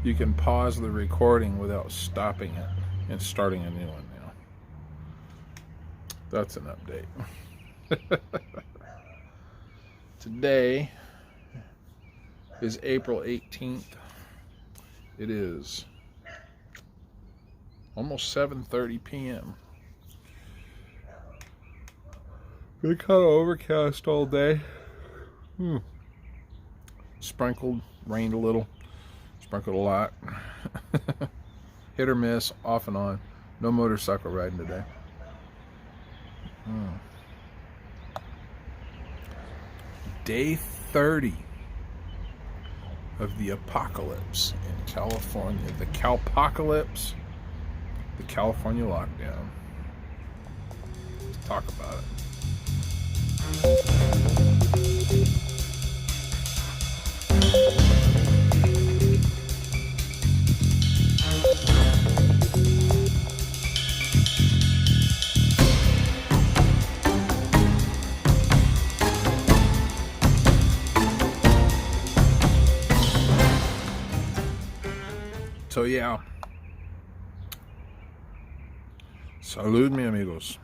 You can pause the recording without stopping it and starting a new one now. That's an update. Today is April 18th. It is almost 7:30 p.m. Been kind of overcast all day. Sprinkled, rained a little, sprinkled a lot. Hit or miss, off and on. No motorcycle riding today. Day 30 of the apocalypse in California. The Calpocalypse, the California lockdown. Let's talk about it. So yeah, salud mi amigos.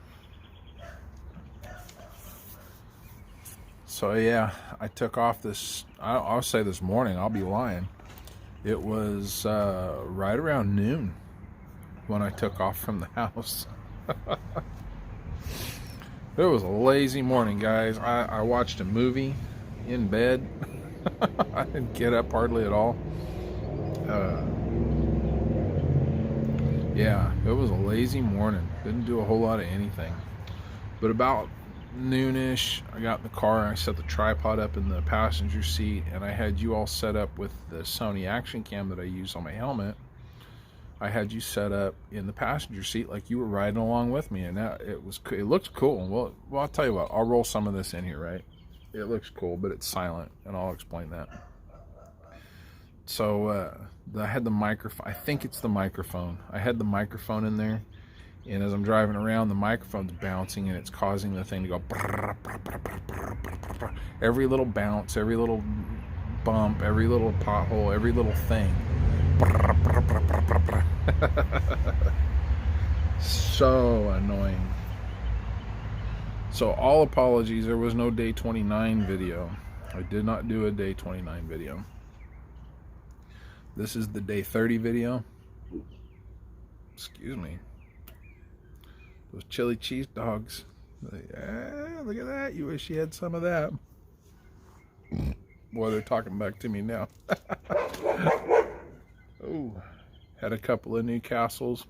So yeah, I took off this, I'll say this morning, I'll be lying. It was right around noon when I took off from the house. It was a lazy morning, guys. I watched a movie in bed. I didn't get up hardly at all. Yeah, it was a lazy morning. Didn't do a whole lot of anything. But about noonish, I got in the car and I set the tripod up in the passenger seat, and I had you all set up with the Sony action cam that I use on my helmet. I had you set up in the passenger seat like you were riding along with me, and it looked cool. Well, I'll tell you what, I'll roll some of this in here, right? It looks cool, but it's silent, and I'll explain that. So I had the microphone. I think it's the microphone. I had the microphone in there, and as I'm driving around, the microphone's bouncing, and it's causing the thing to go. Every little bounce, every little bump, every little pothole, every little thing. So annoying. So all apologies, there was no day 29 video. I did not do a day 29 video. This is the day 30 video. Excuse me. Those chili cheese dogs. Yeah, look at that. You wish you had some of that. Boy, they're talking back to me now. Oh, had a couple of Newcastles.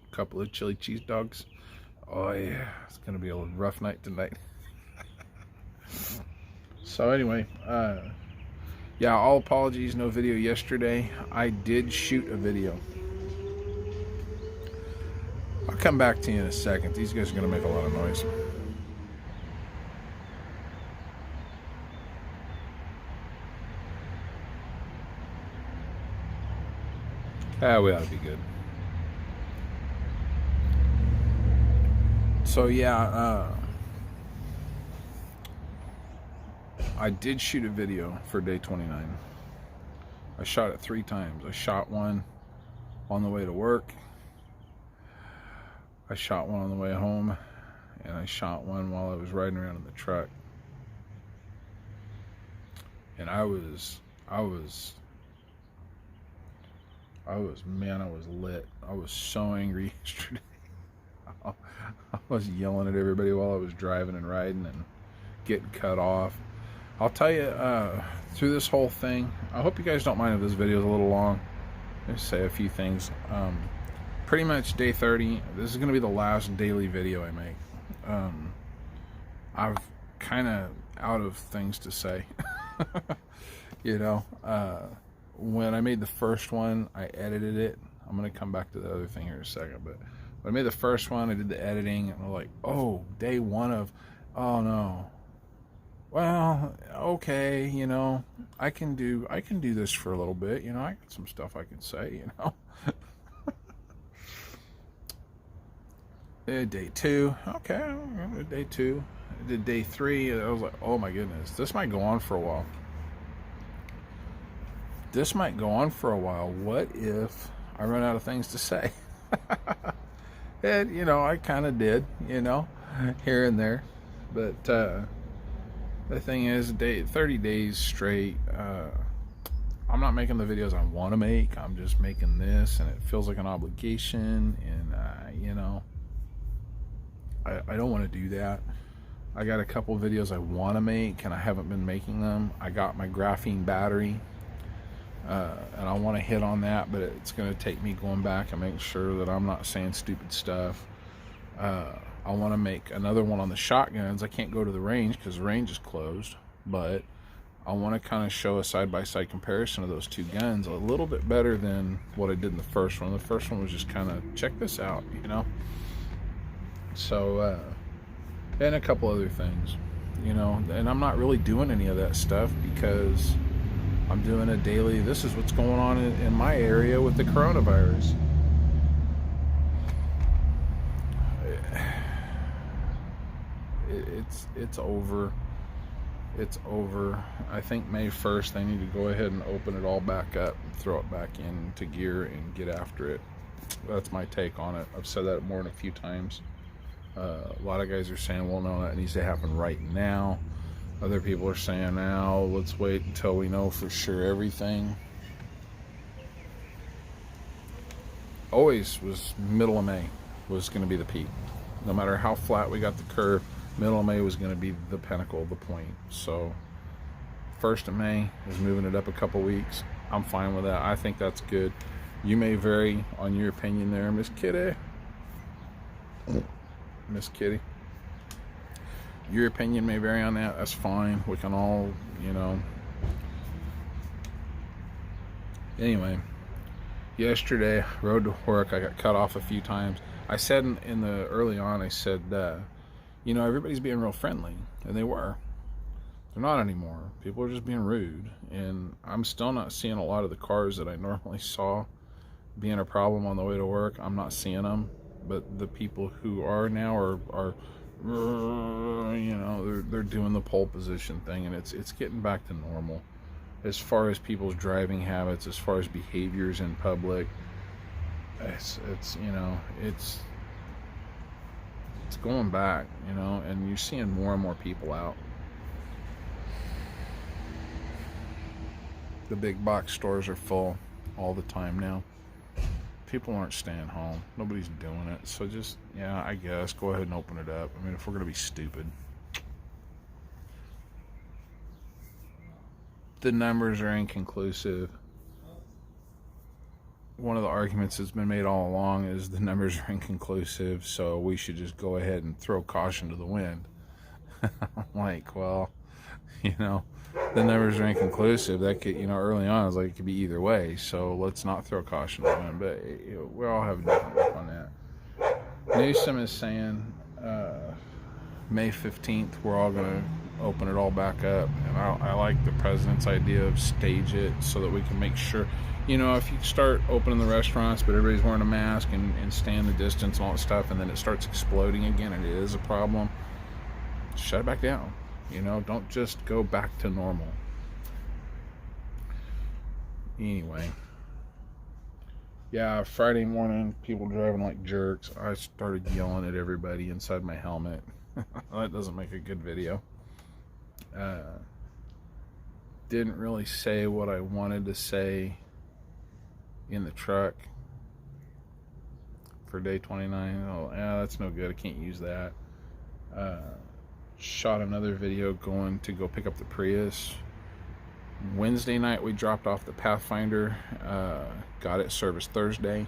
A couple of chili cheese dogs. Oh yeah, it's going to be a rough night tonight. So anyway, yeah, all apologies, no video yesterday. I did shoot a video. I'll come back to you in a second. These guys are going to make a lot of noise. We ought to be good. So yeah, I did shoot a video for day 29. I shot it 3 times. I shot one on the way to work, I shot one on the way home, and I shot one while I was riding around in the truck. And I was lit. I was so angry yesterday. I was yelling at everybody while I was driving and riding and getting cut off. I'll tell you, through this whole thing, I hope you guys don't mind if this video is a little long. Just say a few things. Pretty much day 30, this is going to be the last daily video I make. I've kind of out of things to say. You know, when I made the first one, I edited it. I'm going to come back to the other thing here in a second, but when I made the first one, I did the editing, and I'm like, oh, day 1 of, oh no. Well, okay, you know, I can do this for a little bit, you know, I got some stuff I can say, you know. Day 2, okay, day 2. I did day 3, I was like, oh my goodness, this might go on for a while. this might go on for a while. What if I run out of things to say? And, I kind of did, here and there. But the thing is, 30 days straight, I'm not making the videos I want to make. I'm just making this, and it feels like an obligation. And, I don't want to do that. I got a couple videos I want to make, and I haven't been making them. I got my graphene battery, and I want to hit on that, but it's going to take me going back and making sure that I'm not saying stupid stuff. I want to make another one on the shotguns. I can't go to the range because the range is closed, but I want to kind of show a side-by-side comparison of those two guns a little bit better than what I did in the first one. The first one was just kind of, check this out, So, and a couple other things, and I'm not really doing any of that stuff because I'm doing a daily, this is what's going on in my area with the coronavirus. It's over. It's over. I think May 1st they need to go ahead and open it all back up and throw it back into gear and get after it. That's my take on it. I've said that more than a few times. A lot of guys are saying, well, no, that needs to happen right now. Other people are saying, now let's wait until we know for sure everything. Always was middle of May was going to be the peak. No matter how flat we got the curve, middle of May was going to be the pinnacle, the point. So 1st of May is moving it up a couple weeks. I'm fine with that. I think that's good. You may vary on your opinion there, Miss Kitty. Miss Kitty. Your opinion may vary on that. That's fine. We can all, Anyway, yesterday, road to work, I got cut off a few times. I said in the early on, I said, everybody's being real friendly, and they were. They're not anymore. People are just being rude, and I'm still not seeing a lot of the cars that I normally saw being a problem on the way to work. I'm not seeing them, but the people who are now are they're doing the pole position thing, and it's getting back to normal as far as people's driving habits, as far as behaviors in public. It's going back, and you're seeing more and more people out. The big box stores are full all the time now. People aren't staying home. Nobody's doing it. So just, I guess, go ahead and open it up. I mean, if we're going to be stupid. The numbers are inconclusive. One of the arguments that's been made all along is the numbers are inconclusive, so we should just go ahead and throw caution to the wind. I'm like, well, the numbers are inconclusive. That could, early on, I was like, it could be either way, so let's not throw caution to the wind. But we all have a different look on that. Newsom is saying May 15th, we're all going to open it all back up. And I like the president's idea of stage it so that we can make sure, if you start opening the restaurants, but everybody's wearing a mask and staying the distance and all that stuff, and then it starts exploding again and it is a problem, shut it back down. Don't just go back to normal. Anyway. Yeah, Friday morning, people driving like jerks. I started yelling at everybody inside my helmet. That doesn't make a good video. Didn't really say what I wanted to say in the truck for day 29. Oh, yeah, that's no good. I can't use that. Shot another video going to go pick up the Prius. Wednesday night we dropped off the Pathfinder, got it serviced Thursday.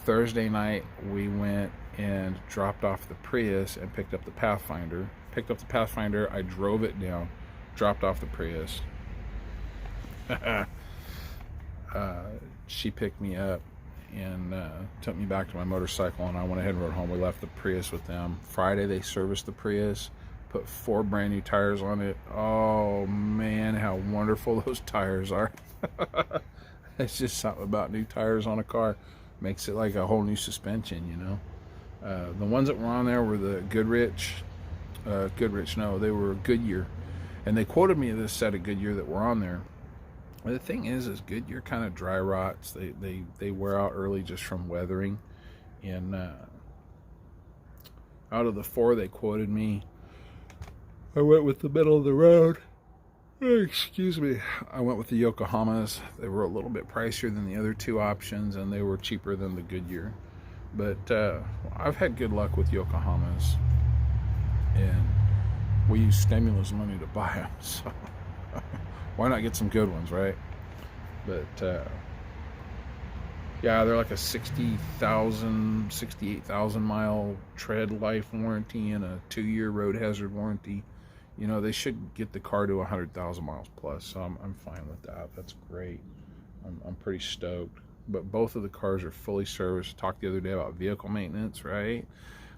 Thursday night we went and dropped off the Prius and picked up the Pathfinder. Picked up the Pathfinder, I drove it down, dropped off the Prius. She picked me up and took me back to my motorcycle, and I went ahead and rode home. We left the Prius with them. Friday they serviced the Prius, put 4 brand new tires on it. Oh man, how wonderful those tires are. It's just something about new tires on a car. Makes it like a whole new suspension, The ones that were on there were the they were Goodyear. And they quoted me this set of Goodyear that were on there. The thing is Goodyear kind of dry rots. They wear out early just from weathering. And out of the 4 they quoted me, I went with the middle of the road. Excuse me. I went with the Yokohamas. They were a little bit pricier than the other 2 options, and they were cheaper than the Goodyear. But I've had good luck with Yokohamas, and we use stimulus money to buy them, so why not get some good ones, right? But yeah, they're like a 68,000 mile tread life warranty and a 2-year road hazard warranty. You know, they should get the car to 100,000 miles plus, so I'm fine with that. That's great. I'm pretty stoked. But both of the cars are fully serviced. Talked the other day about vehicle maintenance, right?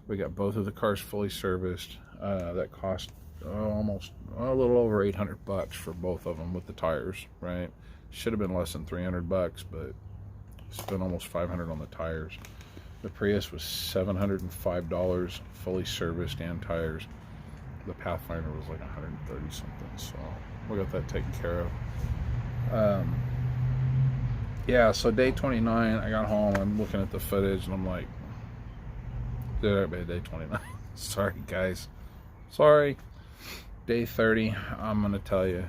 We got both of the cars fully serviced. That cost almost a little over $800 for both of them with the tires, right? Should have been less than $300, but spent almost $500 on the tires. The Prius was $705 fully serviced and tires. The Pathfinder was like 130 something, so we got that taken care of. Yeah, so day 29, I got home, I'm looking at the footage, and I'm like, did I day 29? Sorry, guys. Sorry. Day 30, I'm going to tell you,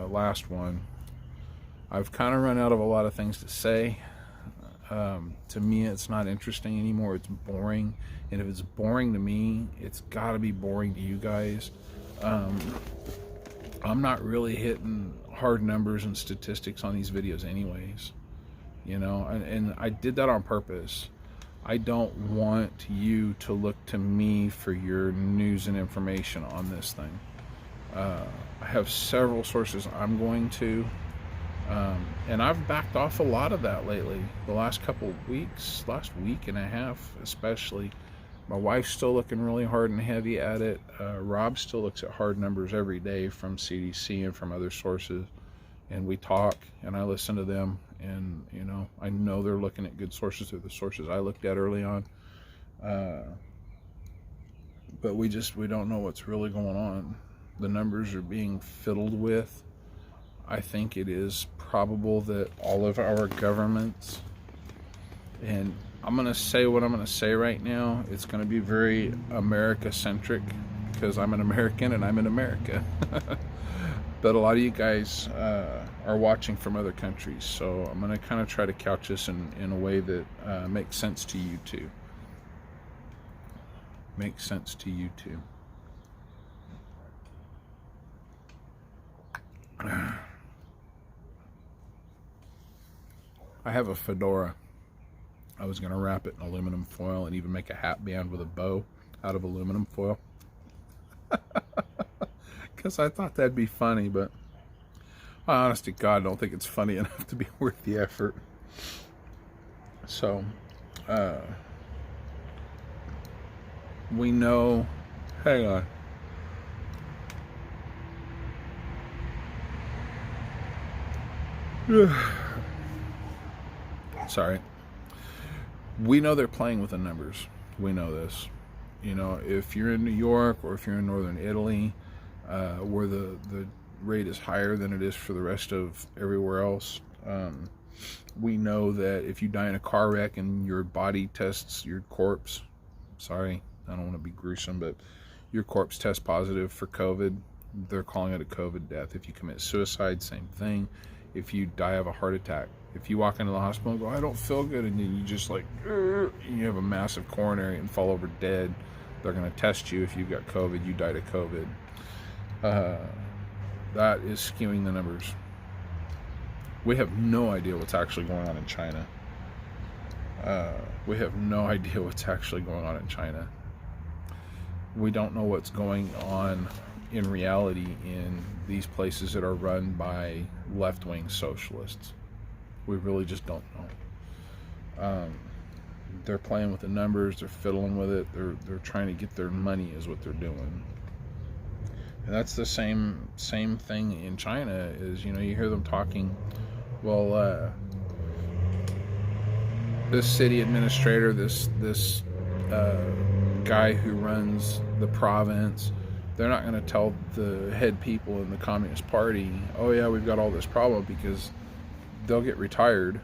last one. I've kind of run out of a lot of things to say. To me, it's not interesting anymore. It's boring. And if it's boring to me, it's got to be boring to you guys. I'm not really hitting hard numbers and statistics on these videos anyways. You know, and I did that on purpose. I don't want you to look to me for your news and information on this thing. I have several sources I'm going to, and I've backed off a lot of that lately. The last couple of weeks, last week and a half especially. My wife's still looking really hard and heavy at it. Rob still looks at hard numbers every day from CDC and from other sources. And we talk, and I listen to them, and you know, I know they're looking at good sources. They're the sources I looked at early on, but we don't know what's really going on. The numbers are being fiddled with. I think it is probable that all of our governments, and I'm going to say what I'm going to say right now, it's going to be very America-centric because I'm an American and I'm in America. But a lot of you guys are watching from other countries, so I'm going to kind of try to couch this in a way that makes sense to you too. Makes sense to you too. I have a fedora. I was going to wrap it in aluminum foil and even make a hat band with a bow out of aluminum foil. Because I thought that'd be funny, but honest to God, I don't think it's funny enough to be worth the effort. So, we know, hang on. Sorry. We know they're playing with the numbers. We know this. You know, if you're in New York or if you're in northern Italy, where the rate is higher than it is for the rest of everywhere else, we know that if you die in a car wreck and your body tests your corpse, sorry, I don't want to be gruesome, but your corpse tests positive for COVID, they're calling it a COVID death. If you commit suicide, same thing. If you die of a heart attack, if you walk into the hospital and go, I don't feel good, and then you just like, and you have a massive coronary and fall over dead, they're going to test you. If you've got COVID, you died of COVID. That is skewing the numbers. We have no idea what's actually going on in China. We have no idea what's actually going on in China. We don't know what's going on in reality in these places that are run by left-wing socialists. We really just don't know. They're playing with the numbers. They're fiddling with it. They're trying to get their money is what they're doing. And that's the same thing in China. Is, you know, you hear them talking. Well, this city administrator, this guy who runs the province, They're not going to tell the head people in the Communist Party, oh yeah, we've got all this problem, because they'll get retired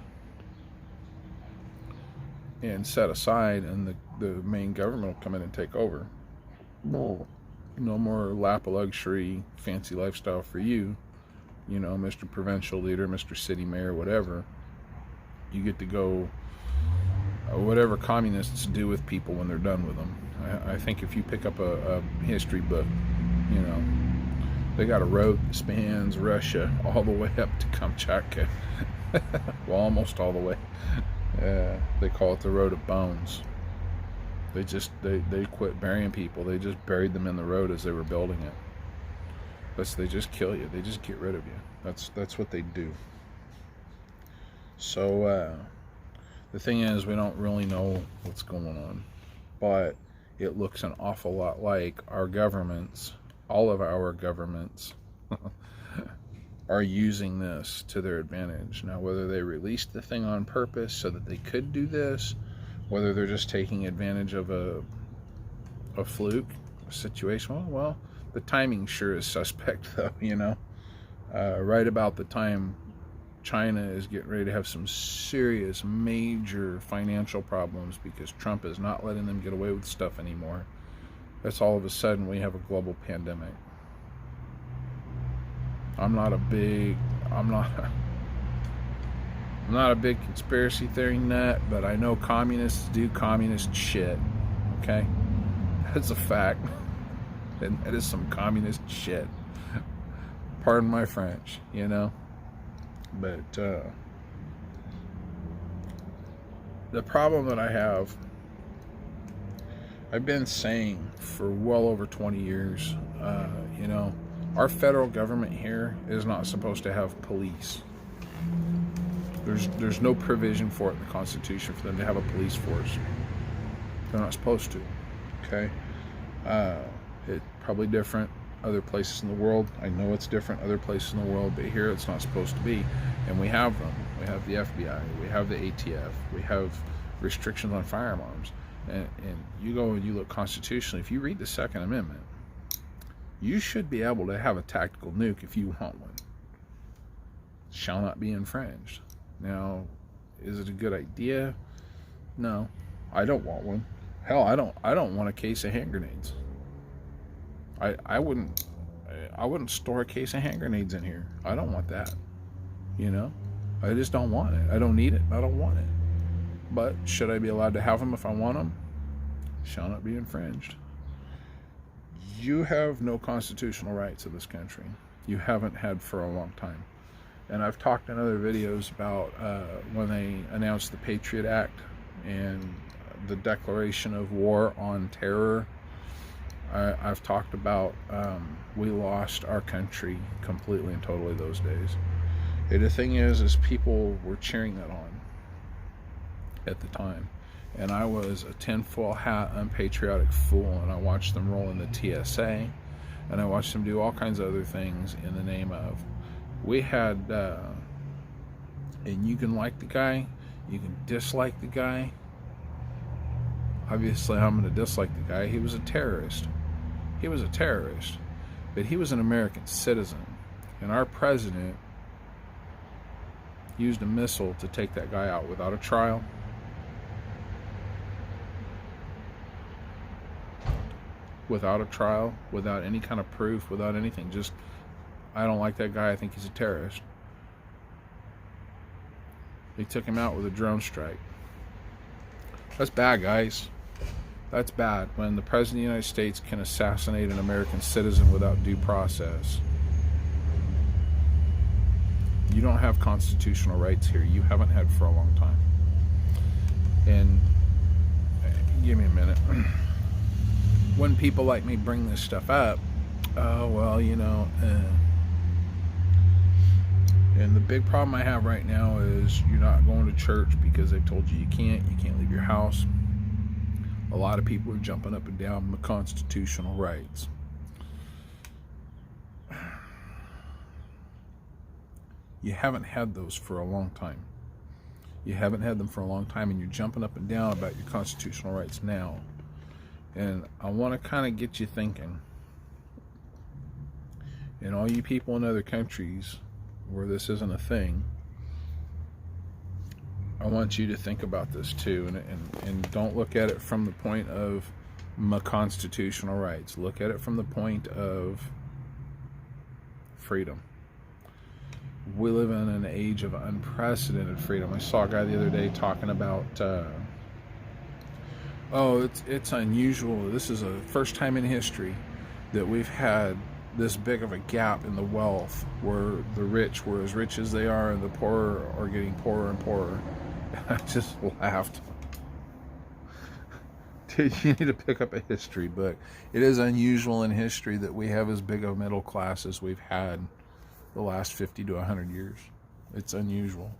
and set aside, and the main government will come in and take over. No more lap of luxury, fancy lifestyle for you, Mr. Provincial Leader, Mr. City Mayor, whatever. You get to go whatever communists do with people when they're done with them. I think if you pick up a history book, they got a road that spans Russia all the way up to Kamchatka. Well, almost all the way. They call it the Road of Bones. They quit burying people. They just buried them in the road as they were building it. They just kill you. They just get rid of you. That's what they do. So the thing is, we don't really know what's going on, but it looks an awful lot like our governments, all of our governments, are using this to their advantage. Now, whether they released the thing on purpose so that they could do this, whether they're just taking advantage of a fluke, a situation, well, the timing sure is suspect, though, right about the time China is getting ready to have some serious, major financial problems because Trump is not letting them get away with stuff anymore. That's all of a sudden we have a global pandemic. I'm not a big conspiracy theory nut, but I know communists do communist shit. Okay? That's a fact. And that is some communist shit. Pardon my French, But the problem that I have, I've been saying for well over 20 years, our federal government here is not supposed to have police. There's no provision for it in the Constitution for them to have a police force. They're not supposed to. Okay? It's probably different other places in the world. I know it's different other places in the world, but here it's not supposed to be. And we have them. We have the FBI. We have the ATF. We have restrictions on firearms. And you go and you look constitutionally, if you read the Second Amendment, you should be able to have a tactical nuke if you want one. Shall not be infringed. Now, is it a good idea? No, I don't want one. Hell, I don't want a case of hand grenades. I wouldn't store a case of hand grenades in here. I don't want that. I just don't want it. I don't need it. I don't want it. But should I be allowed to have them if I want them? Shall not be infringed. You have no constitutional rights in this country. You haven't had for a long time. And I've talked in other videos about when they announced the Patriot Act and the declaration of war on terror. I've talked about we lost our country completely and totally those days. And the thing is people were cheering that on at the time. And I was a tinfoil hat, unpatriotic fool, and I watched them roll in the TSA, and I watched them do all kinds of other things in the name of. We had, and you can like the guy, you can dislike the guy. Obviously, I'm going to dislike the guy. He was a terrorist. He was a terrorist, but he was an American citizen, and our president used a missile to take that guy out without a trial. Without a trial, without any kind of proof, without anything. Just, I don't like that guy. I think he's a terrorist. They took him out with a drone strike. That's bad, guys. That's bad. When the President of the United States can assassinate an American citizen without due process. You don't have constitutional rights here. You haven't had for a long time. And give me a minute. When people like me bring this stuff up, oh, well, and the big problem I have right now is you're not going to church because they've told you can't leave your house. A lot of people are jumping up and down on the constitutional rights. You haven't had those for a long time. You haven't had them for a long time, and you're jumping up and down about your constitutional rights now. And I want to kind of get you thinking. And all you people in other countries where this isn't a thing, I want you to think about this too, and don't look at it from the point of my constitutional rights. Look at it from the point of freedom. We live in an age of unprecedented freedom. I saw a guy the other day talking about, it's unusual. This is a first time in history that we've had this big of a gap in the wealth, where the rich were as rich as they are and the poor are getting poorer and poorer. I just laughed. Dude, you need to pick up a history book. It is unusual in history that we have as big a middle class as we've had the last 50 to 100 years. It's unusual.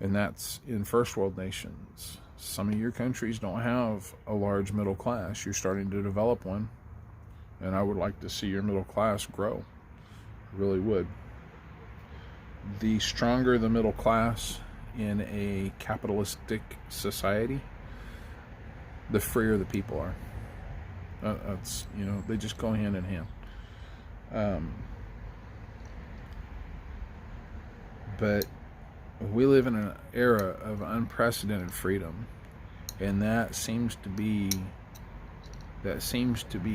And that's in first world nations. Some of your countries don't have a large middle class. You're starting to develop one. And I would like to see your middle class grow. I really would. The stronger the middle class in a capitalistic society, the freer the people are. That's, they just go hand in hand. But we live in an era of unprecedented freedom, and that seems to be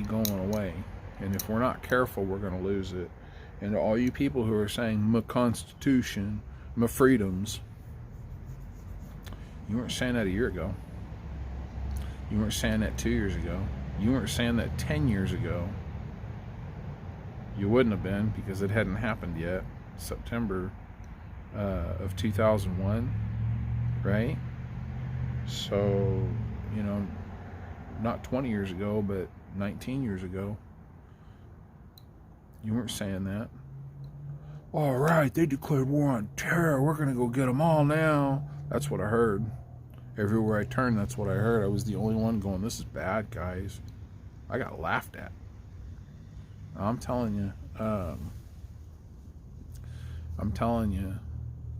going away. And if we're not careful, we're going to lose it. And to all you people who are saying my constitution, my freedoms, you weren't saying that a year ago. You weren't saying that 2 years ago. You weren't saying that 10 years ago. You wouldn't have been, because it hadn't happened yet. September of 2001, right? So, not 20 years ago, but 19 years ago. You weren't saying that. All right, they declared war on terror. We're going to go get them all now. That's what I heard. Everywhere I turned, that's what I heard. I was the only one going, this is bad, guys. I got laughed at. I'm telling you,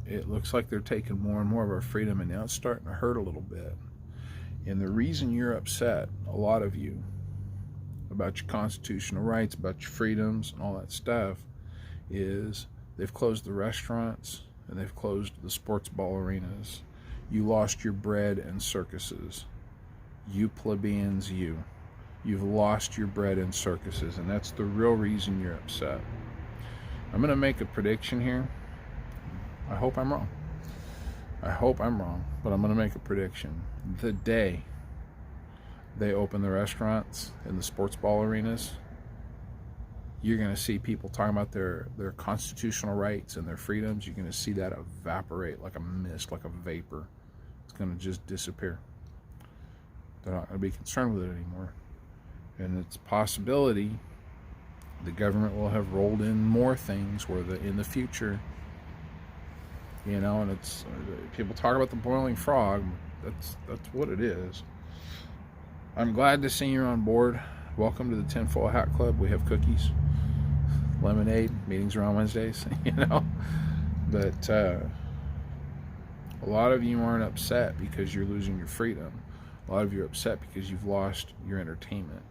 it looks like they're taking more and more of our freedom, and now it's starting to hurt a little bit. And the reason you're upset, a lot of you, about your constitutional rights, about your freedoms and all that stuff, is they've closed the restaurants and they've closed the sports ball arenas. You lost your bread and circuses. You plebeians, you've lost your bread and circuses, and that's the real reason you're upset. I'm going to make a prediction here. I hope I'm wrong. But I'm going to make a prediction. The day they open the restaurants and the sports ball arenas, you're going to see people talking about their constitutional rights and their freedoms. You're going to see that evaporate like a mist, like a vapor. It's going to just disappear. They're not going to be concerned with it anymore. And it's a possibility the government will have rolled in more things where in the future, and it's, people talk about the boiling frog. That's what it is. I'm glad to see you're on board. Welcome to the Tinfoil Hat Club. We have cookies, lemonade, meetings are on Wednesdays, But a lot of you aren't upset because you're losing your freedom. A lot of you are upset because you've lost your entertainment.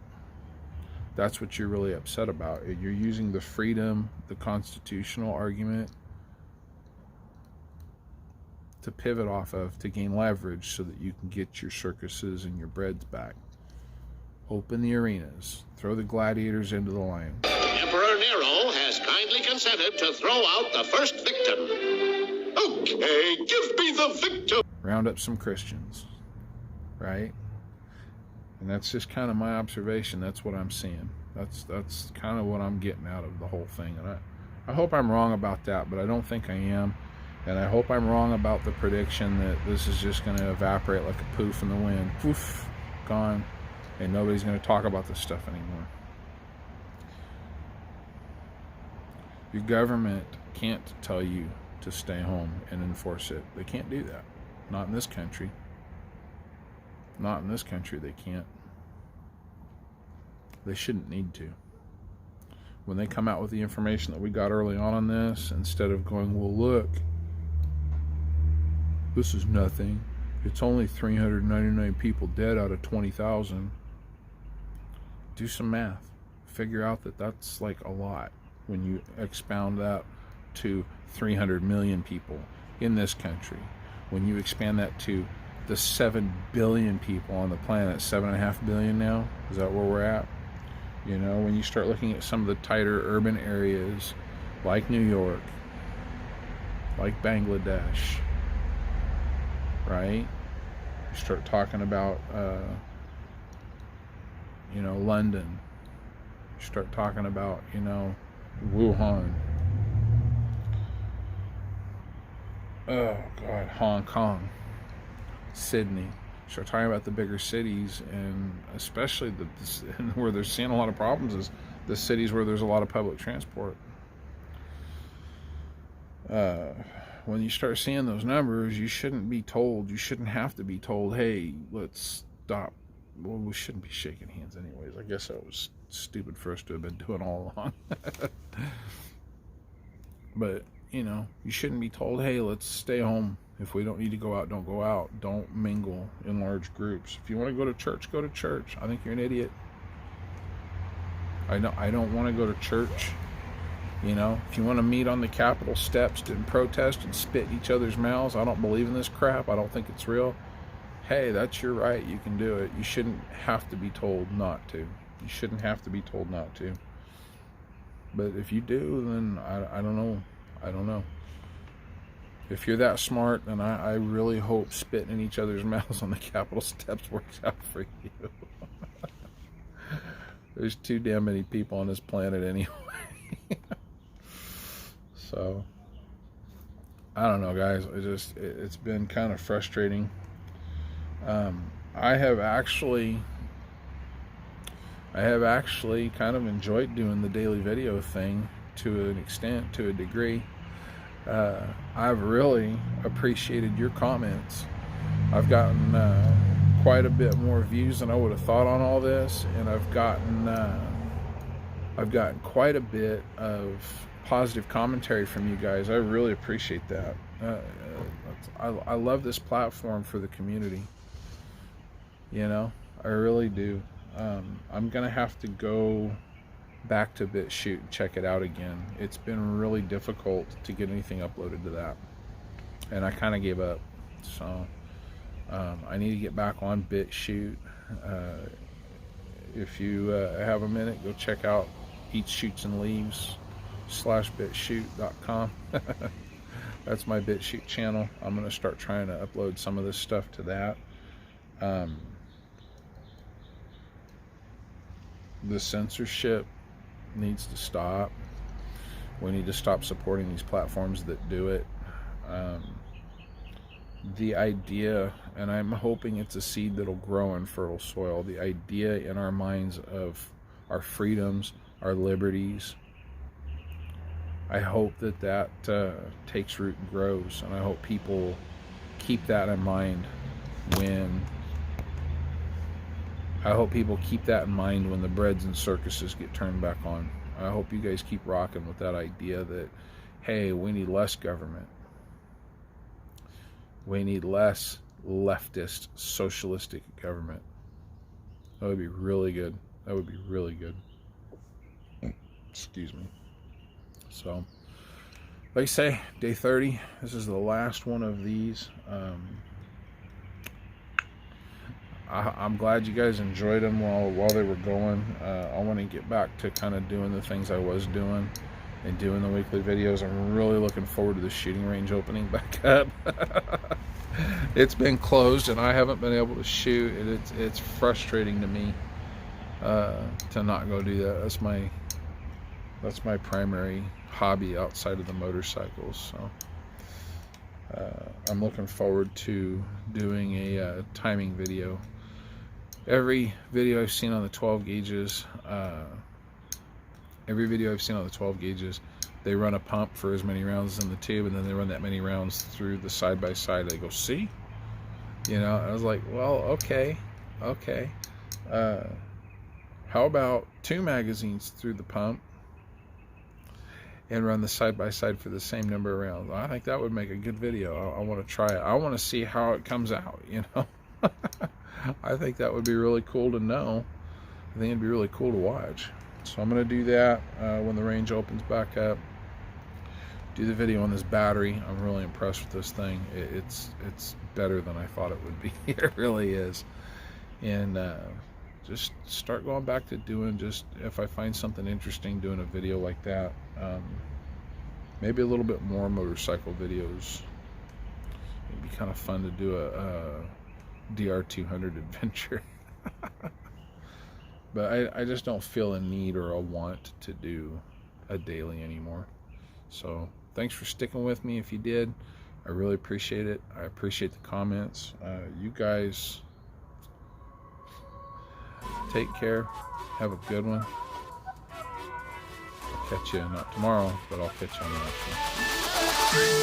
That's what you're really upset about. You're using the freedom, the constitutional argument to pivot off of, to gain leverage so that you can get your circuses and your breads back. Open the arenas. Throw the gladiators into the lions. Emperor Nero has kindly consented to throw out the first victim. Okay, give me the victim. Round up some Christians, right? And that's just kind of my observation. That's what I'm seeing. That's kind of what I'm getting out of the whole thing. And I hope I'm wrong about that, but I don't think I am. And I hope I'm wrong about the prediction that this is just going to evaporate like a poof in the wind. Poof, gone. And nobody's going to talk about this stuff anymore. Your government can't tell you to stay home and enforce it. They can't do that. Not in this country. Not in this country, they can't. They shouldn't need to. When they come out with the information that we got early on this, instead of going, well, look, this is nothing. It's only 399 people dead out of 20,000. Do some math. Figure out that that's like a lot. when you expound that to 300 million people in this country, when you expand that to the 7 billion people on the planet, 7.5 billion now, is that where we're at? You know, when you start looking at some of the tighter urban areas like New York, like Bangladesh, right? You start talking about, you know, London. You start talking about, you know, Wuhan. Oh, God, Hong Kong, Sydney. Start talking about the bigger cities, and especially where they're seeing a lot of problems is the cities where there's a lot of public transport. When you start seeing those numbers, you shouldn't be told, you shouldn't have to be told, hey, let's stop. Well, we shouldn't be shaking hands anyways. I guess that was stupid for us to have been doing all along. But, you know, you shouldn't be told, hey, let's stay home. If we don't need to go out, don't go out. Don't mingle in large groups. If you want to go to church, go to church. I think you're an idiot. I don't want to go to church. You know, if you want to meet on the Capitol steps and protest and spit in each other's mouths, I don't believe in this crap. I don't think it's real. Hey, that's your right. You can do it. You shouldn't have to be told not to. You shouldn't have to be told not to. But if you do, then I don't know. I don't know. If you're that smart, then I really hope spitting in each other's mouths on the Capitol steps works out for you. There's too damn many people on this planet anyway. So, I don't know, guys. It's been kind of frustrating. I have actually kind of enjoyed doing the daily video thing to an extent, to a degree. I've really appreciated your comments. I've gotten quite a bit more views than I would have thought on all this, and I've gotten quite a bit of positive commentary from you guys. I really appreciate that. I love this platform for the community. You know, I really do. I'm gonna have to go back to BitChute and check it out again. It's been really difficult to get anything uploaded to that, and I kind of gave up. So I need to get back on BitChute. If you have a minute, go check out Eats Shoots and Leaves /bitchute.com. That's my BitChute channel. I'm going to start trying to upload some of this stuff to that. The censorship needs to stop. We need to stop supporting these platforms that do it. The idea, and I'm hoping it's a seed that'll grow in fertile soil, the idea in our minds of our freedoms, our liberties, I hope that takes root and grows, and I hope people keep that in mind when the breads and circuses get turned back on. I hope you guys keep rocking with that idea that, hey, we need less government. We need less leftist, socialistic government. That would be really good. That would be really good. Excuse me. So, like I say, day 30. This is the last one of these. I'm glad you guys enjoyed them while they were going. I want to get back to kind of doing the things I was doing and doing the weekly videos. I'm really looking forward to the shooting range opening back up. It's been closed and I haven't been able to shoot. It's frustrating to me to not go do that. That's my primary hobby outside of the motorcycles. So I'm looking forward to doing a timing video. Every video I've seen on the 12 gauges, they run a pump for as many rounds in the tube, and then they run that many rounds through the side-by-side. They go, see? You know, I was like, well, okay. How about 2 magazines through the pump and run the side-by-side for the same number of rounds? I think that would make a good video. I want to try it. I want to see how it comes out, you know? I think that would be really cool to know. I think it'd be really cool to watch. So I'm going to do that when the range opens back up. Do the video on this battery. I'm really impressed with this thing. It's better than I thought it would be. It really is. And just start going back to doing, just if I find something interesting, doing a video like that. Maybe a little bit more motorcycle videos. It'd be kind of fun to do a DR200 adventure. But I just don't feel a need or a want to do a daily anymore. So thanks for sticking with me. If you did, I really appreciate it. I appreciate the comments. You guys take care. Have a good one. I'll catch you, not tomorrow, but I'll catch you on the next one.